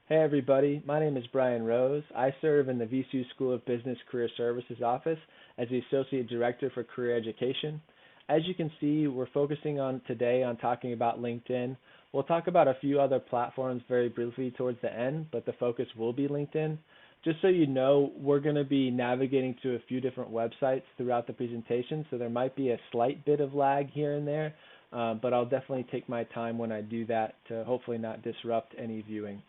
Hey everybody, my name is Brian Rose. I serve in the VCU School of Business Career Services office as the Associate Director for Career Education. As you can see, we're focusing on today on talking about LinkedIn. We'll talk about a few other platforms very briefly towards the end, but the focus will be LinkedIn. Just so you know, we're going to be navigating to a few different websites throughout the presentation, so there might be a slight bit of lag here and there, but I'll definitely take my time when I do that to hopefully not disrupt any viewing.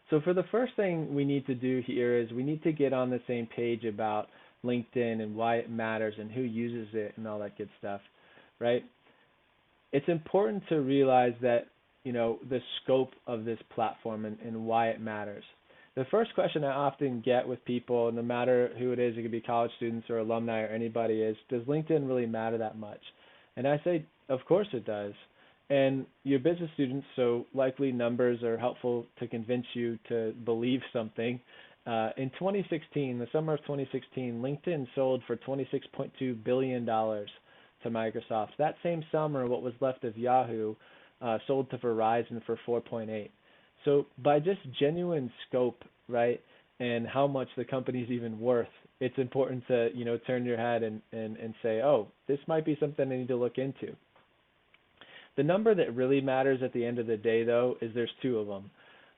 So for the first thing we need to do here is we need to get on the same page about LinkedIn and why it matters and who uses it and all that good stuff, right? It's important to realize that, the scope of this platform and why it matters. The first question I often get with people, no matter who it is, it could be college students or alumni or anybody, is, does LinkedIn really matter that much? And I say, of course it does. And you're business students, so likely numbers are helpful to convince you to believe something. In 2016, the summer of 2016, LinkedIn sold for $26.2 billion to Microsoft. That same summer, what was left of Yahoo sold to Verizon for 4.8. So by just genuine scope, right, and how much the company's even worth, it's important to, turn your head and say, oh, this might be something I need to look into. The number that really matters at the end of the day, though, is there's two of them.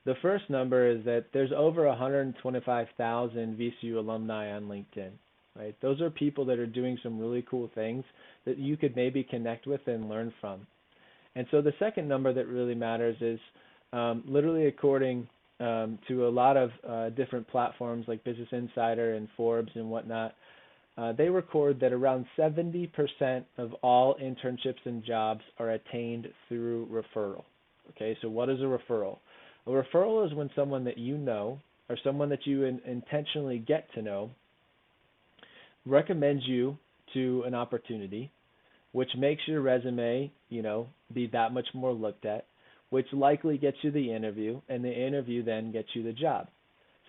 The first number is that there's over 125,000 VCU alumni on LinkedIn, right? Those are people that are doing some really cool things that you could maybe connect with and learn from. And so the second number that really matters is literally according to a lot of different platforms like Business Insider and Forbes and whatnot, they record that around 70% of all internships and jobs are attained through referral. Okay, so what is a referral? A referral is when someone that you know or someone that you intentionally get to know recommends you to an opportunity, which makes your resume, be that much more looked at, which likely gets you the interview, and the interview then gets you the job.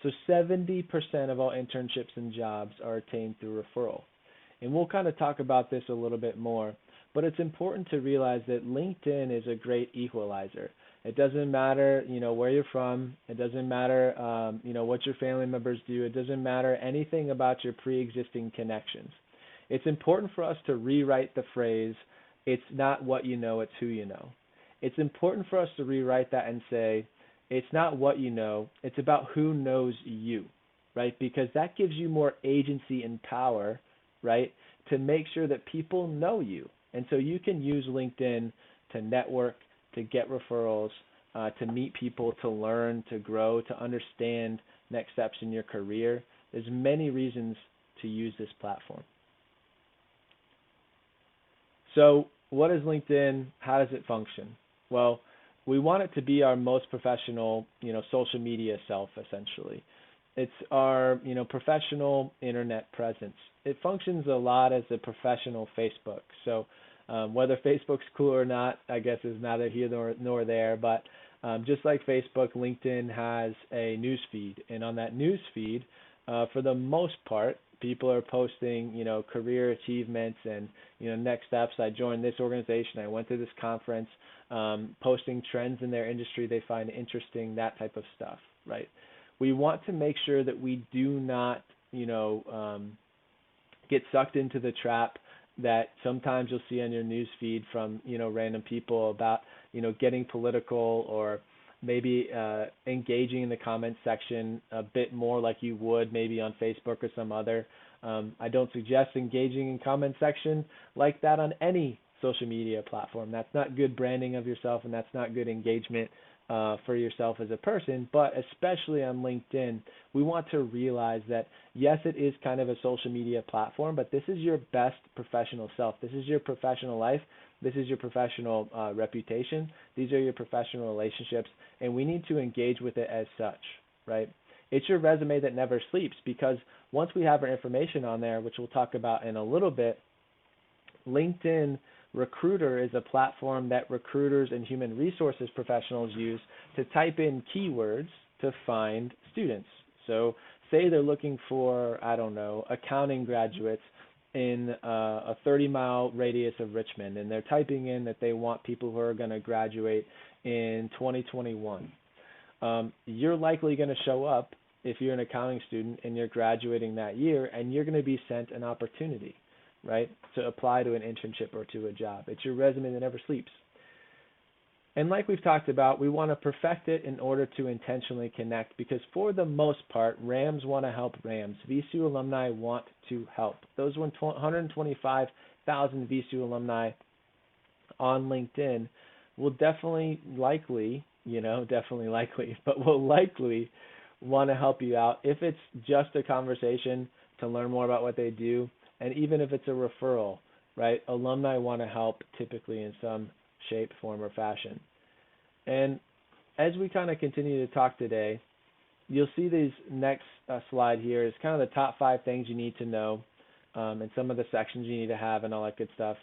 So 70% of all internships and jobs are attained through referral. And we'll kind of talk about this a little bit more, but it's important to realize that LinkedIn is a great equalizer. It doesn't matter, where you're from. It doesn't matter, what your family members do. It doesn't matter anything about your pre-existing connections. It's important for us to rewrite the phrase, it's not what you know, it's who you know. It's important for us to rewrite that and say, it's not what you know, it's about who knows you, right? Because that gives you more agency and power, right, to make sure that people know you. And so you can use LinkedIn to network, to get referrals, to meet people, to learn, to grow, to understand next steps in your career. There's many reasons to use this platform. So what is LinkedIn? How does it function? Well, we want it to be our most professional, social media self, essentially. It's our, professional internet presence. It functions a lot as a professional Facebook. So whether Facebook's cool or not, I guess is neither here nor there. But just like Facebook, LinkedIn has a news feed. And on that news feed, for the most part, people are posting, career achievements and, next steps. I joined this organization. I went to this conference, posting trends in their industry they find interesting, that type of stuff, right? We want to make sure that we do not, get sucked into the trap that sometimes you'll see on your news feed from, random people about, getting political or maybe engaging in the comment section a bit more like you would maybe on Facebook or some other. I don't suggest engaging in comment section like that on any social media platform. That's not good branding of yourself, and that's not good engagement for yourself as a person. But especially on LinkedIn, we want to realize that, yes, it is kind of a social media platform, but this is your best professional self. This is your professional life. This is your professional reputation. These are your professional relationships, and we need to engage with it as such, right? It's your resume that never sleeps, because once we have our information on there, which we'll talk about in a little bit, LinkedIn Recruiter is a platform that recruiters and human resources professionals use to type in keywords to find students. So say they're looking for, accounting graduates in a 30-mile radius of Richmond, and they're typing in that they want people who are going to graduate in 2021. you're likely going to show up if you're an accounting student and you're graduating that year, and you're going to be sent an opportunity, right, to apply to an internship or to a job. It's your resume that never sleeps. And like we've talked about, we want to perfect it in order to intentionally connect, because for the most part, Rams want to help Rams. VCU alumni want to help. Those 125,000 VCU alumni on LinkedIn will definitely likely, but will likely want to help you out if it's just a conversation to learn more about what they do, and even if it's a referral, right? Alumni want to help typically in some shape, form, or fashion. And as we kind of continue to talk today, you'll see these next slide here is kind of the top 5 things you need to know, and some of the sections you need to have and all that good stuff.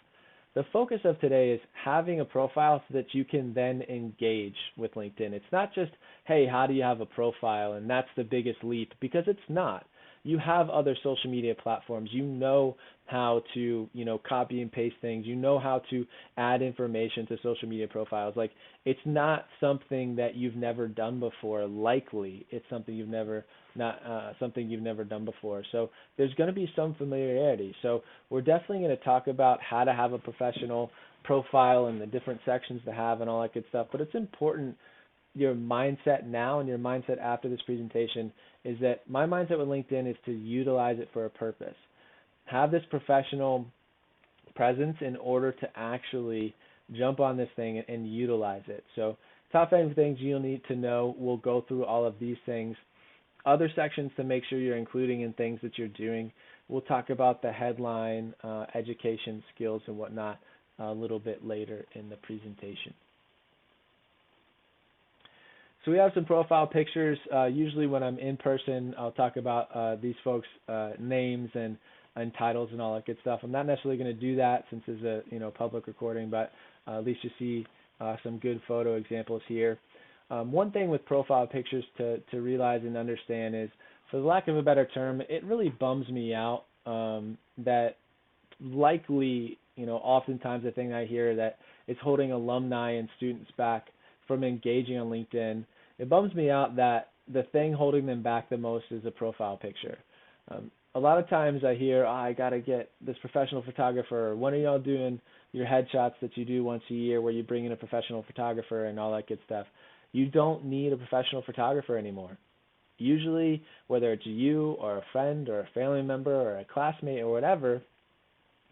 The focus of today is having a profile so that you can then engage with LinkedIn. It's not just, hey, how do you have a profile? And that's the biggest leap, because it's not. You have other social media platforms. You know how to, copy and paste things. You know how to add information to social media profiles. Like, it's not something that you've never done before. Likely, it's something you've never done before. So there's going to be some familiarity. So we're definitely going to talk about how to have a professional profile and the different sections to have and all that good stuff. But it's important, your mindset now and your mindset after this presentation, is that my mindset with LinkedIn is to utilize it for a purpose. Have this professional presence in order to actually jump on this thing and utilize it. So top 5 things you'll need to know. We'll go through all of these things. Other sections to make sure you're including in things that you're doing. We'll talk about the headline, education, skills, and whatnot a little bit later in the presentation. So we have some profile pictures. Usually when I'm in person, I'll talk about these folks' names and titles and all that good stuff. I'm not necessarily going to do that since it's a public recording, but at least you see some good photo examples here. One thing with profile pictures to realize and understand is, for the lack of a better term, it really bums me out that likely, oftentimes the thing I hear that is holding alumni and students back from engaging on LinkedIn. It bums me out that the thing holding them back the most is a profile picture. A lot of times I hear, I got to get this professional photographer. When are y'all doing your headshots that you do once a year where you bring in a professional photographer and all that good stuff? You don't need a professional photographer anymore. Usually, whether it's you or a friend or a family member or a classmate or whatever,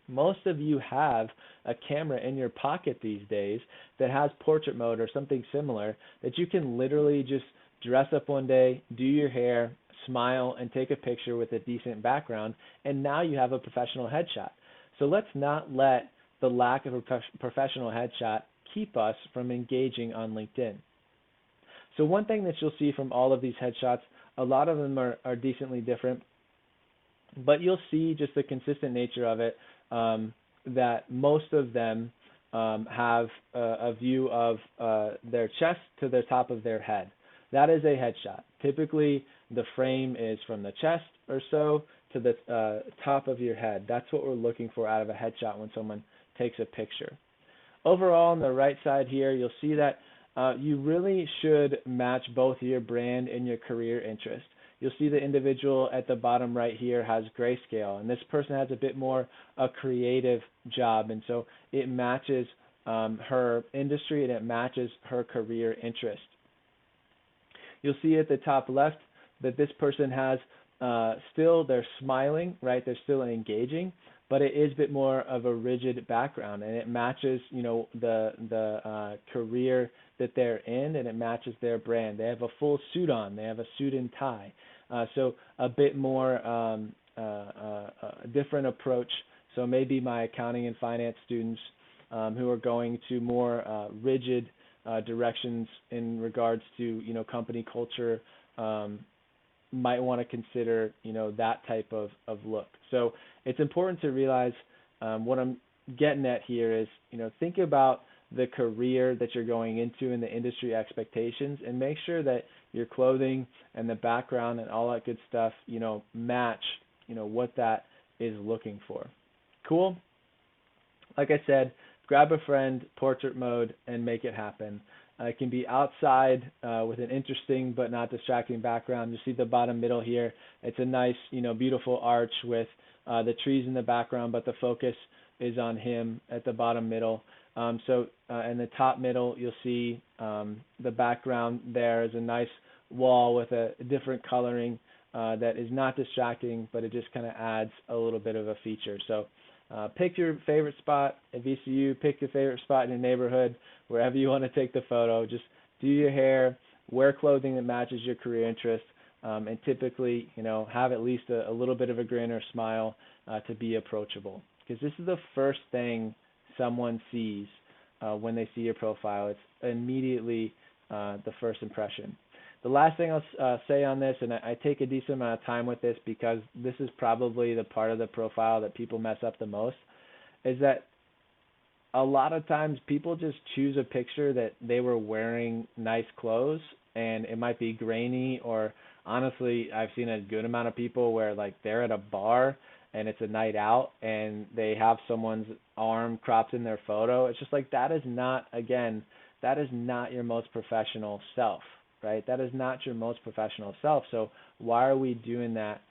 most of you have a camera in your pocket these days that has portrait mode or something similar that you can literally just dress up one day, do your hair, smile, and take a picture with a decent background, and now you have a professional headshot. So let's not let the lack of a professional headshot keep us from engaging on LinkedIn. So one thing that you'll see from all of these headshots, a lot of them are decently different, but you'll see just the consistent nature of it, that most of them have a view of their chest to the top of their head. That is a headshot. Typically, the frame is from the chest or so to the top of your head. That's what we're looking for out of a headshot when someone takes a picture. Overall, on the right side here, you'll see that you really should match both your brand and your career interest. You'll see the individual at the bottom right here has grayscale, and this person has a bit more a creative job, and so it matches her industry and it matches her career interest. You'll see at the top left that this person has still, they're smiling, right? They're still engaging, but it is a bit more of a rigid background, and it matches, the career that they're in, and it matches their brand. They have a full suit on. They have a suit and tie. So a bit more a different approach. So maybe my accounting and finance students who are going to more rigid directions in regards to, company culture might want to consider, that type of look. So it's important to realize what I'm getting at here is, think about the career that you're going into and the industry expectations, and make sure that your clothing and the background and all that good stuff, match, what that is looking for. Cool? Like I said, grab a friend, portrait mode, and make it happen. It can be outside with an interesting but not distracting background. You see the bottom middle here. It's a nice, beautiful arch with the trees in the background, but the focus is on him at the bottom middle. So in the top middle, you'll see the background there is a nice wall with a different coloring that is not distracting, but it just kind of adds a little bit of a feature. So pick your favorite spot at VCU, pick your favorite spot in your neighborhood, wherever you want to take the photo. Just do your hair, wear clothing that matches your career interest, and typically, have at least a little bit of a grin or smile to be approachable. Because this is the first thing someone sees when they see your profile. It's immediately the first impression. The last thing I'll say on this, and I take a decent amount of time with this because this is probably the part of the profile that people mess up the most, is that a lot of times people just choose a picture that they were wearing nice clothes and it might be grainy, or honestly, I've seen a good amount of people where like they're at a bar and it's a night out and they have someone's arm cropped in their photo. It's just like, that is not your most professional self, right? That is not your most professional self. So why are we doing that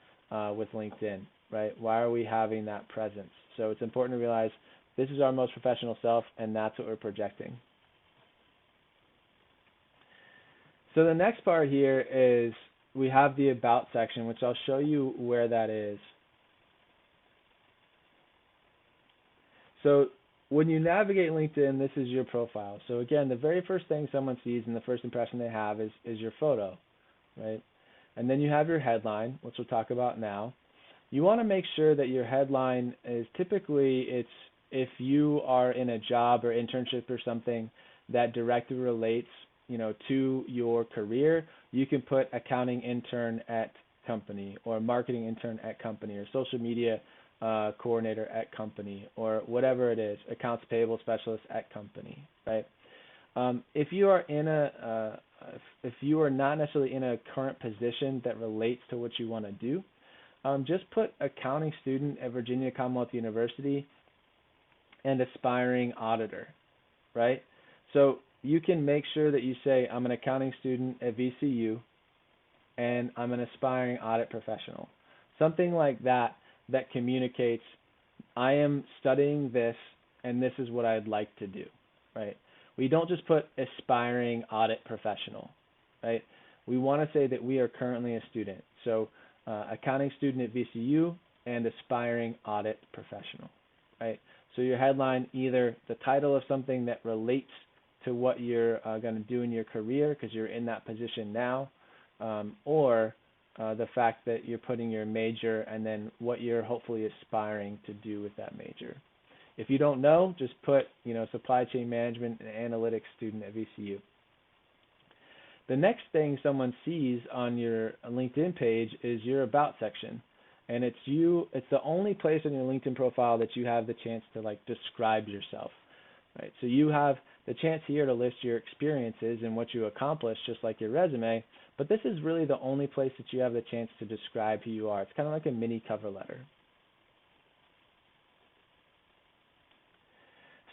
with LinkedIn, right? Why are we having that presence? So it's important to realize this is our most professional self, and that's what we're projecting. So the next part here is we have the About section, which I'll show you where that is. So when you navigate LinkedIn, this is your profile. So again, the very first thing someone sees and the first impression they have is your photo, right? And then you have your headline, which we'll talk about now. You want to make sure that your headline is typically, if you are in a job or internship or something that directly relates, to your career, you can put accounting intern at company, or marketing intern at company, or social media coordinator at company, or whatever it is, accounts payable specialist at company, right? If you are not necessarily in a current position that relates to what you want to do, just put accounting student at Virginia Commonwealth University and aspiring auditor, right? So you can make sure that you say, I'm an accounting student at VCU and I'm an aspiring audit professional. Something like that communicates, I am studying this and this is what I'd like to do, right? We don't just put aspiring audit professional, right? We want to say that we are currently a student. So accounting student at VCU and aspiring audit professional, right? So your headline, either the title of something that relates to what you're going to do in your career because you're in that position now, or the fact that you're putting your major and then what you're hopefully aspiring to do with that major. If you don't know, just put, supply chain management and analytics student at VCU. The next thing someone sees on your LinkedIn page is your About section. And it's the only place on your LinkedIn profile that you have the chance to describe yourself, right? So you have the chance here to list your experiences and what you accomplished, just like your resume, but this is really the only place that you have the chance to describe who you are. It's kind of like a mini cover letter.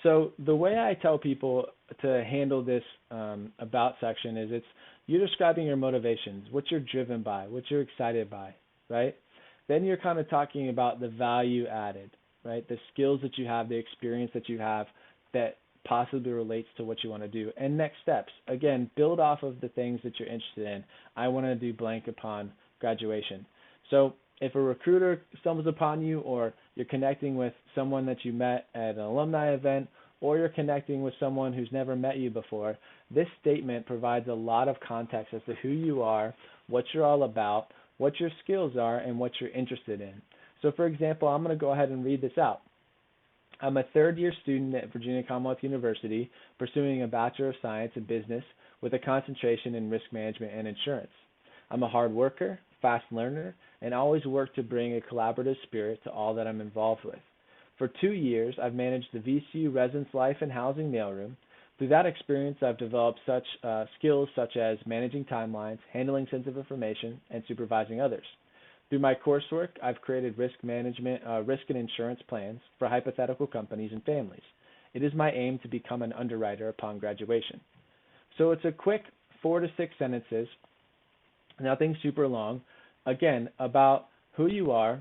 So the way I tell people to handle this About section is you're describing your motivations, what you're driven by, what you're excited by, right? Then you're kind of talking about the value added, right? The skills that you have, the experience that you have that possibly relates to what you want to do. And next steps, again, build off of the things that you're interested in. I want to do blank upon graduation. So if a recruiter stumbles upon you, or you're connecting with someone that you met at an alumni event, or you're connecting with someone who's never met you before, this statement provides a lot of context as to who you are, what you're all about, what your skills are, and what you're interested in. So for example, I'm going to go ahead and read this out. I'm a third-year student at Virginia Commonwealth University pursuing a Bachelor of Science in Business with a concentration in risk management and insurance. I'm a hard worker, fast learner, and always work to bring a collaborative spirit to all that I'm involved with. For 2 years, I've managed the VCU Residence Life and Housing Mailroom. Through that experience, I've developed such skills such as managing timelines, handling sensitive information, and supervising others. Through my coursework, I've created risk and insurance plans for hypothetical companies and families. It is my aim to become an underwriter upon graduation. So it's a quick 4 to 6 sentences, nothing super long, again, about who you are,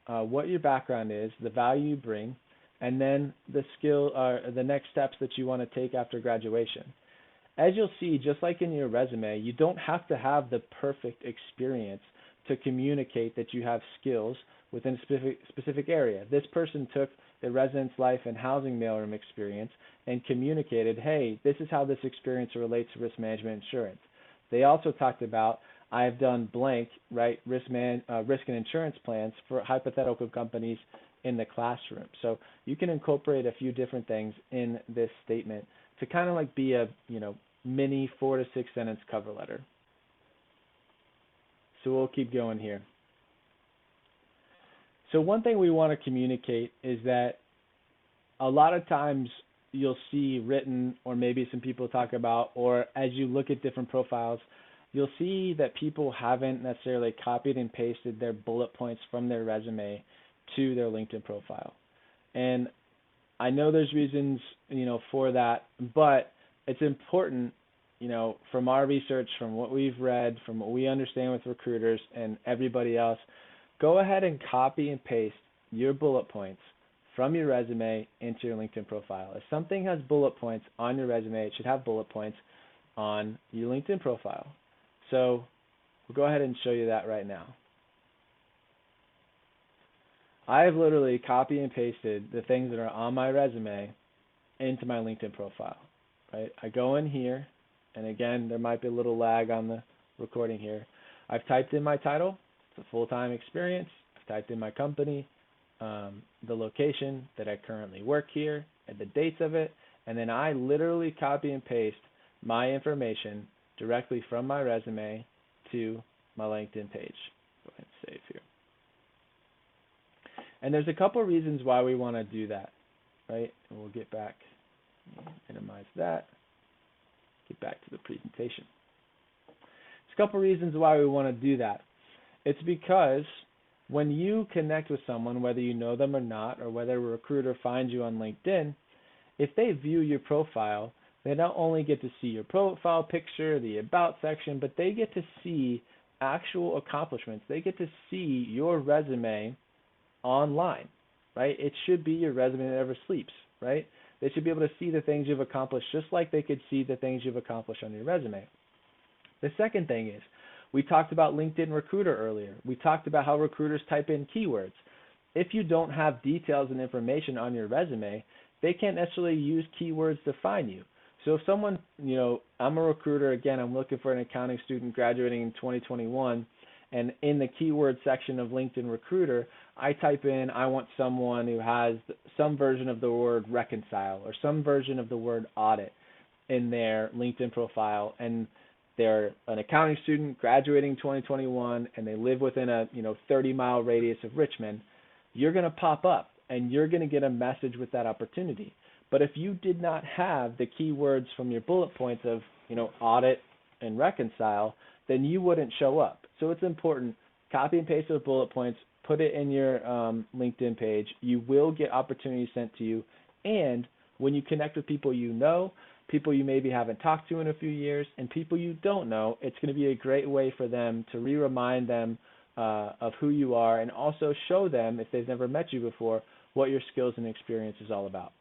what your background is, the value you bring, and then the next steps that you want to take after graduation. As you'll see, just like in your resume, you don't have to have the perfect experience to communicate that you have skills within a specific area. This person took the residence life and housing mailroom experience and communicated, hey, this is how this experience relates to risk management insurance. They also talked about, I have done blank, right, risk and insurance plans for hypothetical companies in the classroom. So you can incorporate a few different things in this statement to kind of like be a, mini 4 to 6 sentence cover letter. So we'll keep going here. So one thing we want to communicate is that a lot of times you'll see written, or maybe some people talk about, or as you look at different profiles, you'll see that people haven't necessarily copied and pasted their bullet points from their resume to their LinkedIn profile. And I know there's reasons, for that, but it's important, from our research, from what we've read, from what we understand with recruiters and everybody else, go ahead and copy and paste your bullet points from your resume into your LinkedIn profile. If something has bullet points on your resume, it should have bullet points on your LinkedIn profile. So we'll go ahead and show you that right now. I have literally copy and pasted the things that are on my resume into my LinkedIn profile, right? I go in here, and again, there might be a little lag on the recording here. I've typed in my title, it's a full-time experience. I've typed in my company, the location that I currently work here, and the dates of it, and then I literally copy and paste my information directly from my resume to my LinkedIn page. Go ahead and save here. And there's a couple reasons why we want to do that, right? And we'll get back, minimize that, get back to the presentation. There's a couple reasons why we want to do that. It's because when you connect with someone, whether you know them or not, or whether a recruiter finds you on LinkedIn, if they view your profile, they not only get to see your profile picture, the about section, but they get to see actual accomplishments. They get to see your resume online, right? It should be your resume that never sleeps, right? They should be able to see the things you've accomplished just like they could see the things you've accomplished on your resume. The second thing is, we talked about LinkedIn Recruiter earlier. We talked about how recruiters type in keywords. If you don't have details and information on your resume, they can't necessarily use keywords to find you. So if someone, I'm a recruiter, again, I'm looking for an accounting student graduating in 2021, and in the keyword section of LinkedIn Recruiter, I type in, I want someone who has some version of the word reconcile or some version of the word audit in their LinkedIn profile, and they're an accounting student graduating 2021, and they live within a 30-mile radius of Richmond. You're going to pop up, and you're going to get a message with that opportunity. But if you did not have the keywords from your bullet points of audit and reconcile, then you wouldn't show up. So it's important, copy and paste those bullet points, put it in your LinkedIn page. You will get opportunities sent to you. And when you connect with people you know, people you maybe haven't talked to in a few years, and people you don't know, it's going to be a great way for them to remind them of who you are, and also show them, if they've never met you before, what your skills and experience is all about.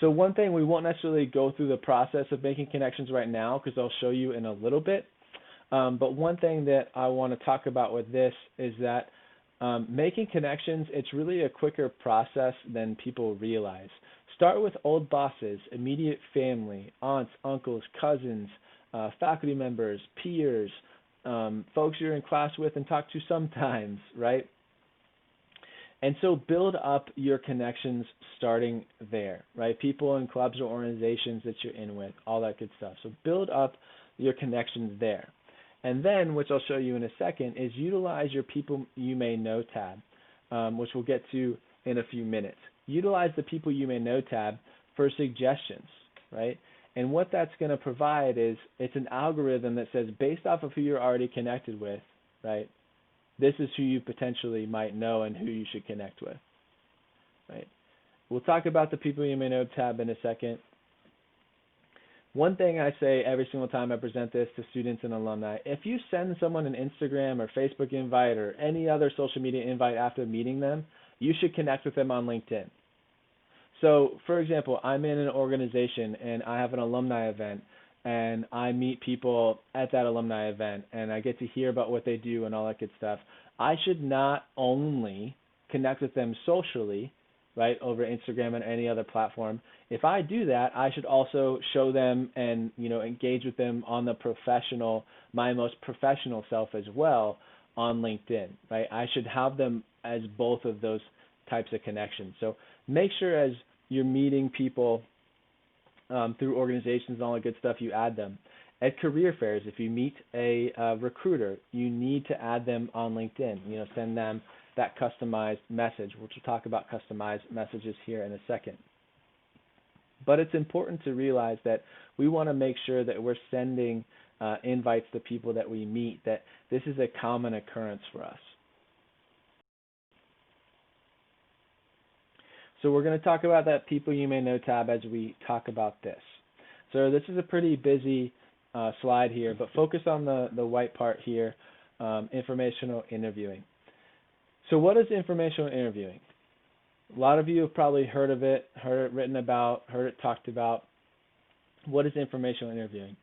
So one thing, we won't necessarily go through the process of making connections right now because I'll show you in a little bit. But one thing that I want to talk about with this is that making connections, it's really a quicker process than people realize. Start with old bosses, immediate family, aunts, uncles, cousins, faculty members, peers, folks you're in class with and talk to sometimes, right? And so build up your connections starting there, right? People in clubs or organizations that you're in with, all that good stuff. So build up your connections there. And then, which I'll show you in a second, is utilize your people you may know tab, which we'll get to in a few minutes. Utilize the people you may know tab for suggestions, right? And what that's going to provide is it's an algorithm that says, based off of who you're already connected with, right, this is who you potentially might know and who you should connect with, right? We'll talk about the people you may know tab in a second. One thing I say every single time I present this to students and alumni, if you send someone an Instagram or Facebook invite or any other social media invite after meeting them, you should connect with them on LinkedIn. So, for example, I'm in an organization and I have an alumni event and I meet people at that alumni event and I get to hear about what they do and all that good stuff. I should not only connect with them socially, right, over Instagram and any other platform. If I do that, I should also show them and, engage with them on the my most professional self as well on LinkedIn, right? I should have them as both of those types of connections. So make sure as you're meeting people through organizations and all that good stuff, you add them. At career fairs, if you meet a recruiter, you need to add them on LinkedIn. Send them that customized message, which we'll talk about customized messages here in a second. But it's important to realize that we want to make sure that we're sending invites to people that we meet, that this is a common occurrence for us. So we're going to talk about that People You May Know tab as we talk about this. So this is a pretty busy slide here, but focus on the white part here, informational interviewing. So what is informational interviewing? A lot of you have probably heard of it, heard it written about, heard it talked about. What is informational interviewing?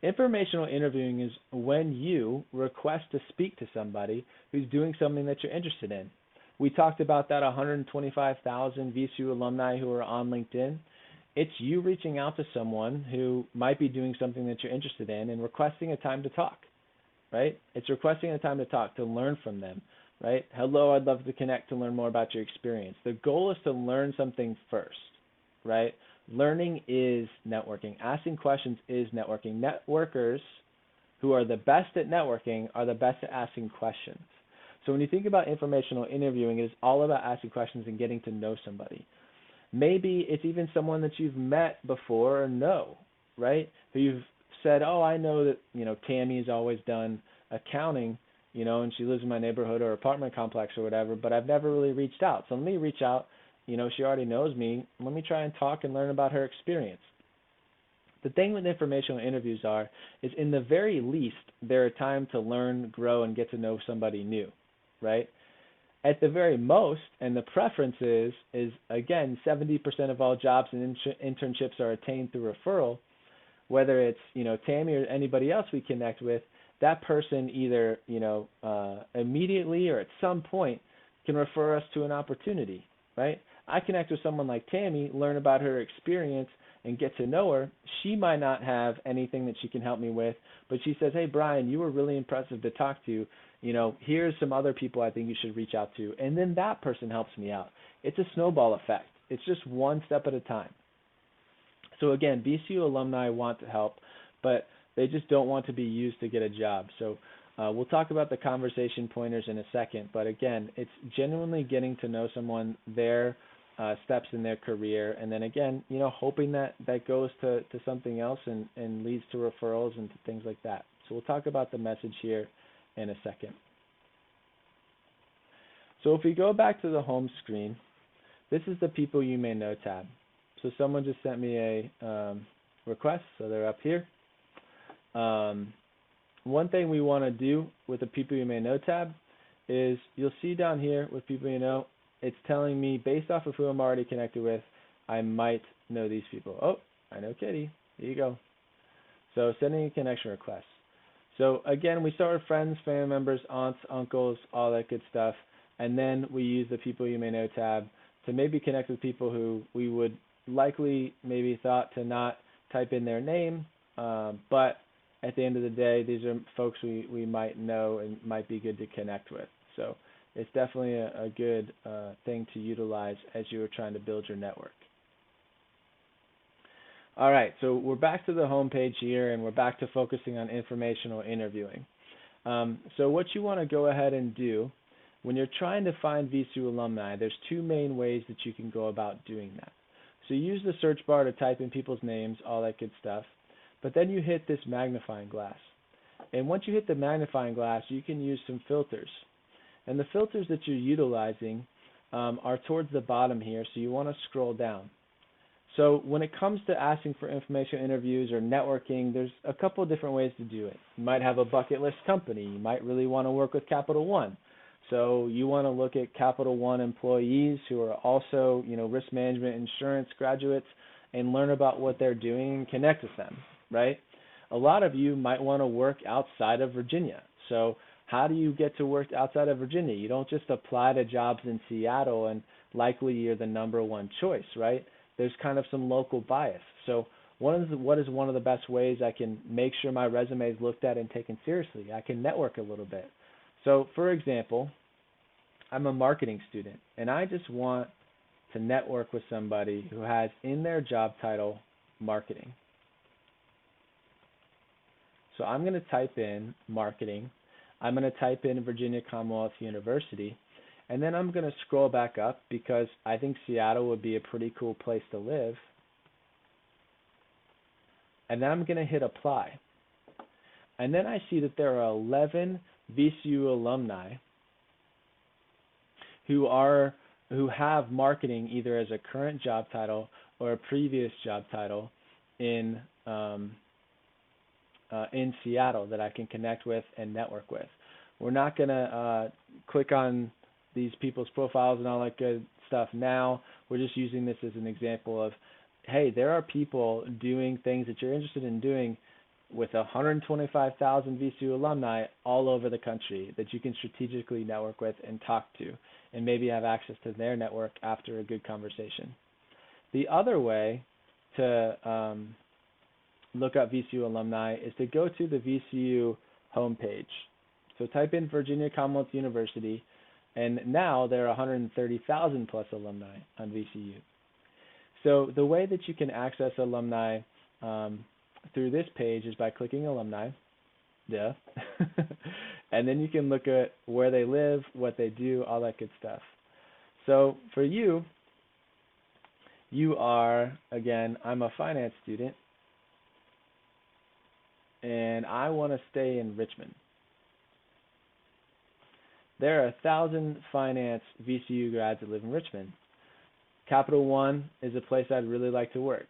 Informational interviewing is when you request to speak to somebody who's doing something that you're interested in. We talked about that 125,000 VCU alumni who are on LinkedIn. It's you reaching out to someone who might be doing something that you're interested in and requesting a time to talk, right? It's requesting a time to talk, to learn from them, right? Hello, I'd love to connect to learn more about your experience. The goal is to learn something first, right? Learning is networking. Asking questions is networking. Networkers who are the best at networking are the best at asking questions. So when you think about informational interviewing, it is all about asking questions and getting to know somebody. Maybe it's even someone that you've met before or know, right? Who you've said, oh, I know that, Tammy's always done accounting, and she lives in my neighborhood or apartment complex or whatever, but I've never really reached out. So let me reach out. She already knows me. Let me try and talk and learn about her experience. The thing with informational interviews is in the very least, they're a time to learn, grow, and get to know somebody new, right? At the very most, and the preference is again, 70% of all jobs and internships are attained through referral. Whether it's, Tammy or anybody else we connect with, that person either, immediately or at some point can refer us to an opportunity, right? I connect with someone like Tammy, learn about her experience, and get to know her. She might not have anything that she can help me with, but she says, hey, Brian, you were really impressive to talk to. Here's some other people I think you should reach out to. And then that person helps me out. It's a snowball effect. It's just one step at a time. So again, VCU alumni want to help, but they just don't want to be used to get a job. So we'll talk about the conversation pointers in a second. But again, it's genuinely getting to know someone, their steps in their career, and then again, hoping that goes to something else and leads to referrals and to things like that. So we'll talk about the message here in a second. So if we go back to the home screen, this is the People You May Know tab. So someone just sent me a request, so they're up here. One thing we want to do with the People You May Know tab is you'll see down here with People You Know, it's telling me based off of who I'm already connected with, I might know these people. Oh, I know Kitty. Here you go. So sending a connection request. So again, we start with friends, family members, aunts, uncles, all that good stuff. And then we use the People You May Know tab to maybe connect with people who we would likely maybe thought to not type in their name. But at the end of the day, these are folks we might know and might be good to connect with. So it's definitely a good thing to utilize as you are trying to build your network. All right, so we're back to the home page here, and we're back to focusing on informational interviewing. So what you want to go ahead and do when you're trying to find VCU alumni, there's two main ways that you can go about doing that. So you use the search bar to type in people's names, all that good stuff, but then you hit this magnifying glass. And once you hit the magnifying glass, you can use some filters. And the filters that you're utilizing are towards the bottom here, so you want to scroll down. So when it comes to asking for information interviews or networking, there's a couple of different ways to do it. You might have a bucket list company. You might really want to work with Capital One. So you want to look at Capital One employees who are also, risk management insurance graduates and learn about what they're doing and connect with them, right? A lot of you might want to work outside of Virginia. So how do you get to work outside of Virginia? You don't just apply to jobs in Seattle and likely you're the number one choice, right? There's kind of some local bias. So what is one of the best ways I can make sure my resume is looked at and taken seriously? I can network a little bit. So for example, I'm a marketing student and I just want to network with somebody who has in their job title marketing. So I'm going to type in marketing. I'm going to type in Virginia Commonwealth University, and then I'm going to scroll back up because I think Seattle would be a pretty cool place to live. And then I'm going to hit apply. And then I see that there are 11 VCU alumni who have marketing either as a current job title or a previous job title in Seattle that I can connect with and network with. We're not going to click on these people's profiles and all that good stuff now. We're just using this as an example of, hey, there are people doing things that you're interested in doing with 125,000 VCU alumni all over the country that you can strategically network with and talk to and maybe have access to their network after a good conversation. The other way to look up VCU alumni is to go to the VCU homepage. So type in Virginia Commonwealth University, and now there are 130,000 plus alumni on VCU. So the way that you can access alumni through this page is by clicking alumni, and then you can look at where they live, what they do, all that good stuff. So for you, you are, again, I'm a finance student, and I want to stay in Richmond. There are 1,000 finance VCU grads that live in Richmond. Capital One is a place I'd really like to work.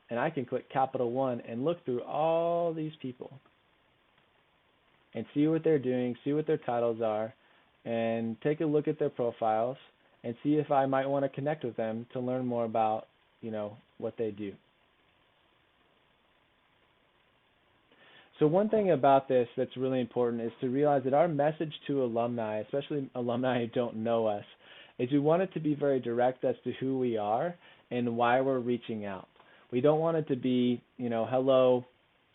And I can click Capital One and look through all these people and see what they're doing, see what their titles are, and take a look at their profiles and see if I might want to connect with them to learn more about, what they do. So one thing about this that's really important is to realize that our message to alumni, especially alumni who don't know us, is we want it to be very direct as to who we are and why we're reaching out. We don't want it to be, hello,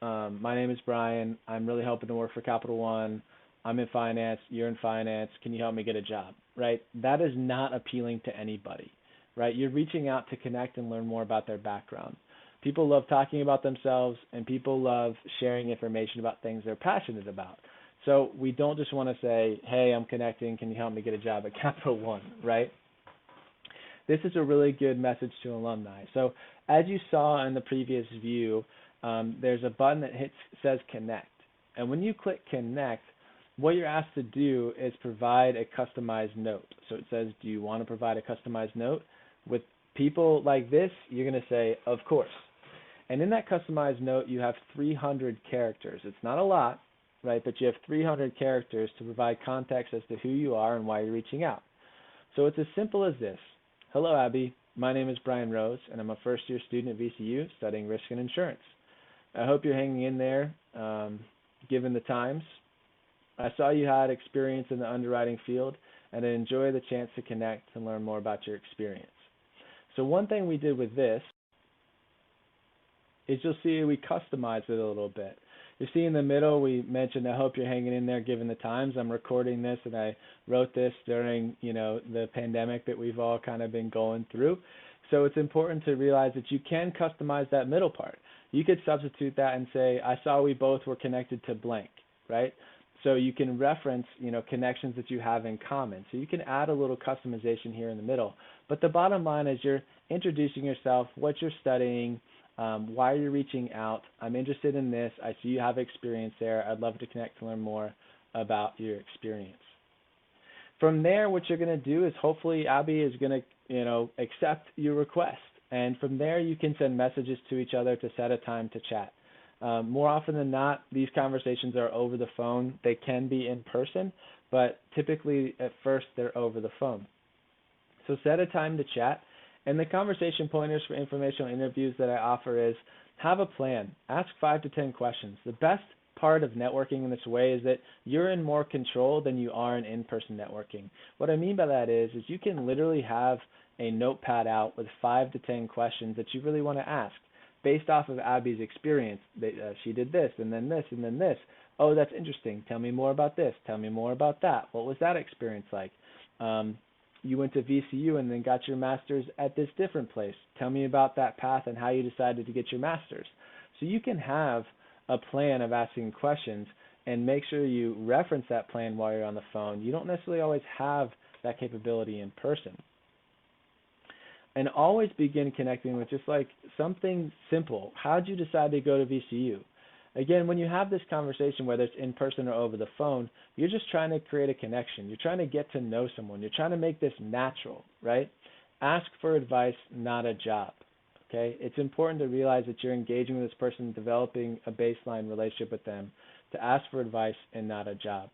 my name is Brian. I'm really hoping to work for Capital One. I'm in finance. You're in finance. Can you help me get a job, right? That is not appealing to anybody, right? You're reaching out to connect and learn more about their background. People love talking about themselves, and people love sharing information about things they're passionate about. So we don't just want to say, hey, I'm connecting. Can you help me get a job at Capital One, right? This is a really good message to alumni. So as you saw in the previous view, there's a button that says Connect. And when you click Connect, what you're asked to do is provide a customized note. So it says, do you want to provide a customized note? With people like this, you're going to say, of course. And in that customized note, you have 300 characters. It's not a lot, right? But you have 300 characters to provide context as to who you are and why you're reaching out. So it's as simple as this. Hello, Abby. My name is Brian Rose, and I'm a first-year student at VCU studying risk and insurance. I hope you're hanging in there, given the times. I saw you had experience in the underwriting field, and I enjoy the chance to connect and learn more about your experience. So one thing we did with this is you'll see we customized it a little bit. You see in the middle we mentioned, I hope you're hanging in there given the times. I'm recording this and I wrote this during, the pandemic that we've all kind of been going through. So it's important to realize that you can customize that middle part. You could substitute that and say, I saw we both were connected to blank, right? So you can reference, connections that you have in common. So you can add a little customization here in the middle. But the bottom line is you're introducing yourself, what you're studying, why you're reaching out. I'm interested in this. I see you have experience there. I'd love to connect to learn more about your experience. From there, what you're going to do is hopefully Abby is going to, accept your request. And from there, you can send messages to each other to set a time to chat. More often than not, these conversations are over the phone. They can be in person, but typically at first they're over the phone. So set a time to chat. And the conversation pointers for informational interviews that I offer is have a plan. Ask 5 to 10 questions. The best part of networking in this way is that you're in more control than you are in in-person networking. What I mean by that is you can literally have a notepad out with 5 to 10 questions that you really want to ask based off of Abby's experience. She did this, and then this, and then this. Oh, that's interesting. Tell me more about this. Tell me more about that. What was that experience like? You went to VCU and then got your master's at this different place. Tell me about that path and how you decided to get your master's. So you can have a plan of asking questions and make sure you reference that plan while you're on the phone. You don't necessarily always have that capability in person. And always begin connecting with just like something simple. How'd you decide to go to VCU? Again, when you have this conversation, whether it's in person or over the phone, you're just trying to create a connection. You're trying to get to know someone. You're trying to make this natural, right? Ask for advice, not a job, okay? It's important to realize that you're engaging with this person, developing a baseline relationship with them, to ask for advice and not a job.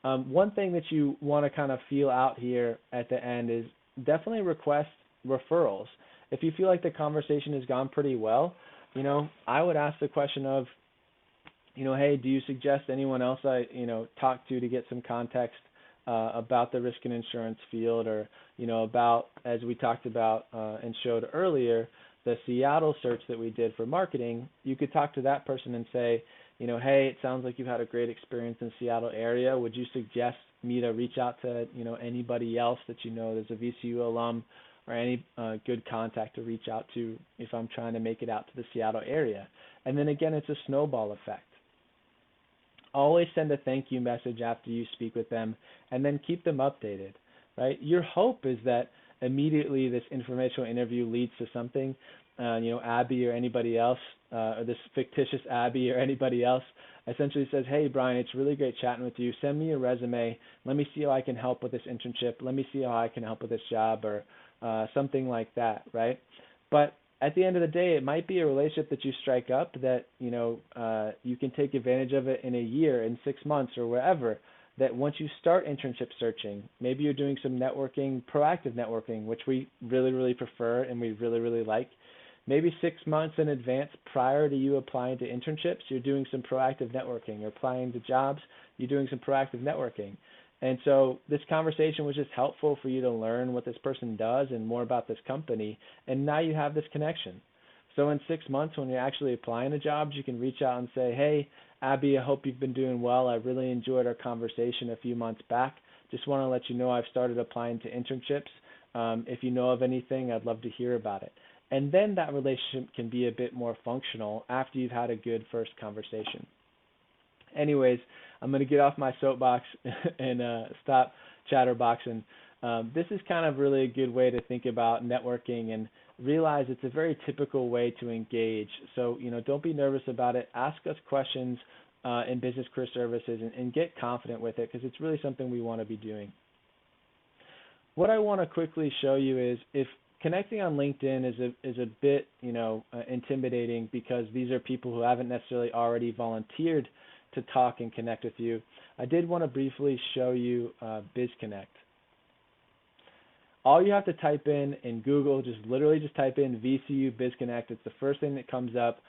One thing that you want to kind of feel out here at the end is definitely request referrals. If you feel like the conversation has gone pretty well, I would ask the question of, hey, do you suggest anyone else I, talk to get some context about the risk and insurance field, or, about, as we talked about and showed earlier, the Seattle search that we did for marketing. You could talk to that person and say, hey, it sounds like you've had a great experience in the Seattle area. Would you suggest me to reach out to, anybody else that there's a VCU alum or any good contact to reach out to if I'm trying to make it out to the Seattle area? And then again, it's a snowball effect. Always send a thank you message after you speak with them, and then keep them updated, right? Your hope is that immediately this informational interview leads to something. Abby or anybody else, or this fictitious Abby or anybody else essentially says, hey, Brian, it's really great chatting with you. Send me your resume. Let me see how I can help with this internship. Let me see how I can help with this job, or something like that, right? But at the end of the day, it might be a relationship that you strike up that, you can take advantage of it in a year, in 6 months, or wherever, that once you start internship searching, maybe you're doing some networking, proactive networking, which we really, really prefer and we really, really like. Maybe 6 months in advance prior to you applying to internships, you're doing some proactive networking, or applying to jobs, you're doing some proactive networking. And so this conversation was just helpful for you to learn what this person does and more about this company, and now you have this connection. So in 6 months, when you're actually applying to jobs, you can reach out and say, hey, Abby, I hope you've been doing well. I really enjoyed our conversation a few months back. Just want to let you know I've started applying to internships. If you know of anything, I'd love to hear about it. And then that relationship can be a bit more functional after you've had a good first conversation. Anyways, I'm going to get off my soapbox and stop chatterboxing. This is kind of really a good way to think about networking and realize it's a very typical way to engage. So, don't be nervous about it. Ask us questions in business career services and get confident with it, because it's really something we want to be doing. What I want to quickly show you is if connecting on LinkedIn is a bit, intimidating, because these are people who haven't necessarily already volunteered to talk and connect with you. I did want to briefly show you Biz Connect. All you have to type in Google, literally just type in VCU Biz Connect. It's the first thing that comes up.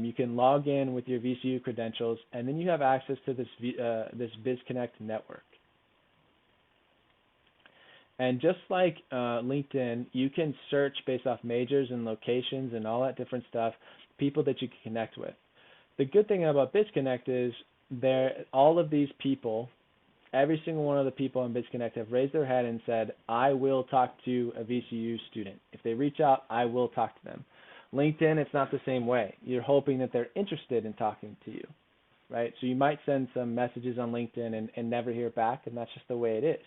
You can log in with your VCU credentials, and then you have access to this Biz Connect network. And just like LinkedIn, you can search based off majors and locations and all that different stuff, people that you can connect with. The good thing about Biz Connect is all of these people, every single one of the people in Biz Connect have raised their hand and said, I will talk to a VCU student. If they reach out, I will talk to them. LinkedIn, it's not the same way. You're hoping that they're interested in talking to you, right? So you might send some messages on LinkedIn and never hear back, and that's just the way it is.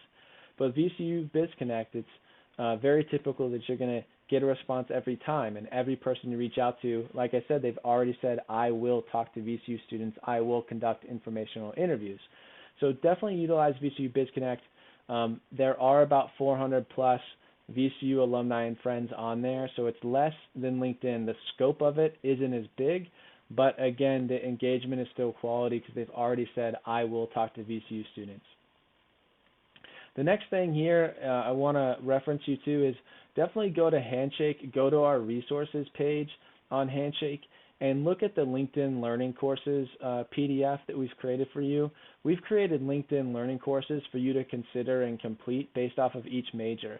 But VCU Biz Connect, it's very typical that you're going to get a response every time, and every person you reach out to, like I said, they've already said, I will talk to VCU students, I will conduct informational interviews. So definitely utilize VCU Biz Connect. There are about 400 plus VCU alumni and friends on there, so it's less than LinkedIn. The scope of it isn't as big, but again, the engagement is still quality because they've already said, I will talk to VCU students. The next thing here I want to reference you to is definitely go to Handshake, go to our resources page on Handshake, and look at the LinkedIn Learning Courses PDF that we've created for you. We've created LinkedIn Learning Courses for you to consider and complete based off of each major.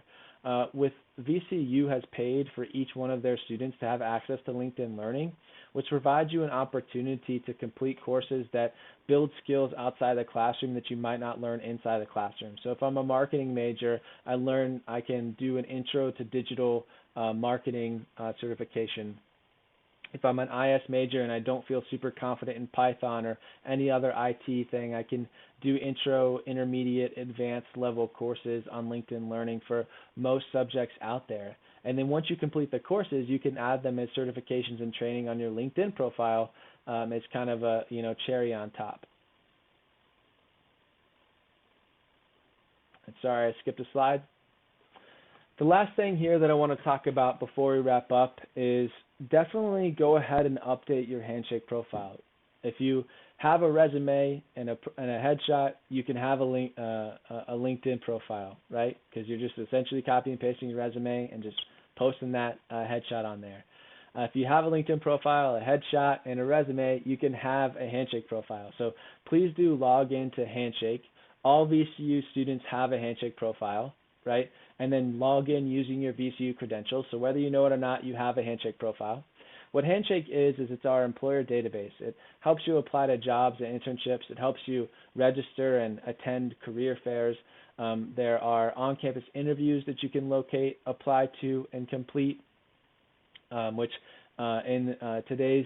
With VCU has paid for each one of their students to have access to LinkedIn Learning, which provides you an opportunity to complete courses that build skills outside the classroom that you might not learn inside the classroom. So if I'm a marketing major, I can do an intro to digital marketing certification. If I'm an IS major and I don't feel super confident in Python or any other IT thing, I can do intro, intermediate, advanced level courses on LinkedIn Learning for most subjects out there. And then once you complete the courses, you can add them as certifications and training on your LinkedIn profile as kind of a cherry on top. And sorry, I skipped a slide. The last thing here that I want to talk about before we wrap up is definitely go ahead and update your Handshake profile. If you have a resume and a headshot, you can have a LinkedIn profile, right? Because you're just essentially copy and pasting your resume and just posting that headshot on there. If you have a LinkedIn profile, a headshot, and a resume, you can have a Handshake profile. So please do log into Handshake. All VCU students have a Handshake profile, right? And then log in using your VCU credentials. So whether you know it or not, you have a Handshake profile. What Handshake is it's our employer database. It helps you apply to jobs and internships. It helps you register and attend career fairs. There are on-campus interviews that you can locate, apply to, and complete, which in today's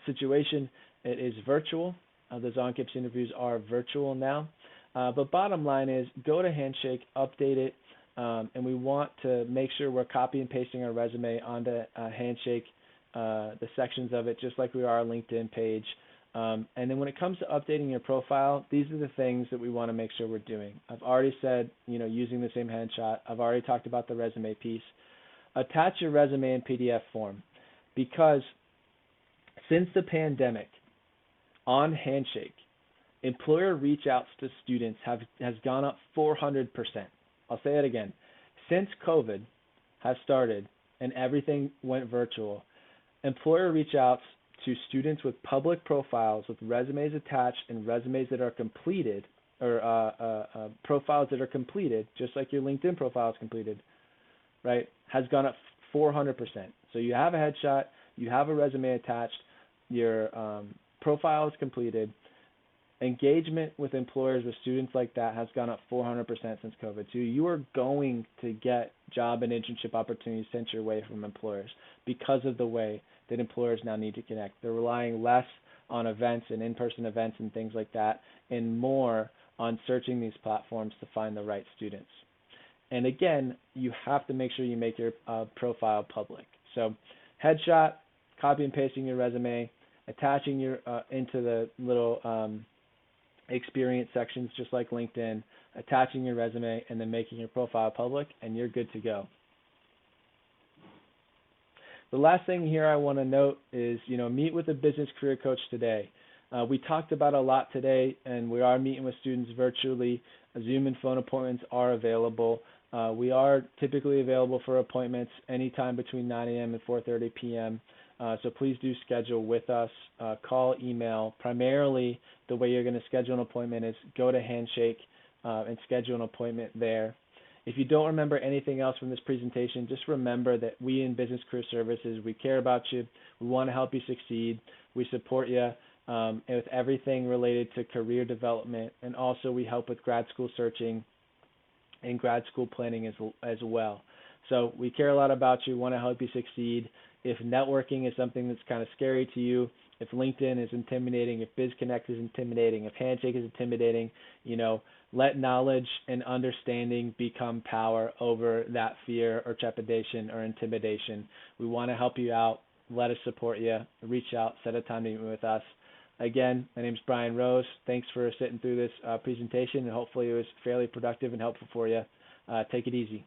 situation, it is virtual. Those on-campus interviews are virtual now. But bottom line is go to Handshake, update it, and we want to make sure we're copy and pasting our resume onto Handshake, the sections of it, just like we are our LinkedIn page. And then when it comes to updating your profile, these are the things that we want to make sure we're doing. I've already said, using the same headshot. I've already talked about the resume piece. Attach your resume in PDF form, because since the pandemic, on Handshake, employer reach outs to students has gone up 400%. I'll say it again. Since COVID has started and everything went virtual, employer reach outs to students with public profiles with resumes attached and resumes that are completed, or profiles that are completed, just like your LinkedIn profile is completed, right, has gone up 400%. So you have a headshot, you have a resume attached, your profile is completed. Engagement with employers with students like that has gone up 400% since COVID. So you are going to get job and internship opportunities sent your way from employers because of the way that employers now need to connect. They're relying less on events and in-person events and things like that, and more on searching these platforms to find the right students. And again, you have to make sure you make your profile public. So headshot, copy and pasting your resume, attaching your into the little experience sections just like LinkedIn, attaching your resume, and then making your profile public, and you're good to go. The last thing here I want to note is, meet with a business career coach today. We talked about a lot today, and we are meeting with students virtually. Zoom and phone appointments are available. We are typically available for appointments anytime between 9 a.m. and 4:30 p.m. So please do schedule with us, call, email. Primarily, the way you're going to schedule an appointment is go to Handshake and schedule an appointment there. If you don't remember anything else from this presentation, just remember that we in Business Career Services, we care about you. We want to help you succeed. We support you with everything related to career development, and also we help with grad school searching and grad school planning as well. So we care a lot about you, want to help you succeed. If networking is something that's kind of scary to you, if LinkedIn is intimidating, if Biz Connect is intimidating, if Handshake is intimidating, let knowledge and understanding become power over that fear or trepidation or intimidation. We want to help you out. Let us support you. Reach out. Set a time to meet with us. Again, my name is Brian Rose. Thanks for sitting through this presentation, and hopefully it was fairly productive and helpful for you. Take it easy.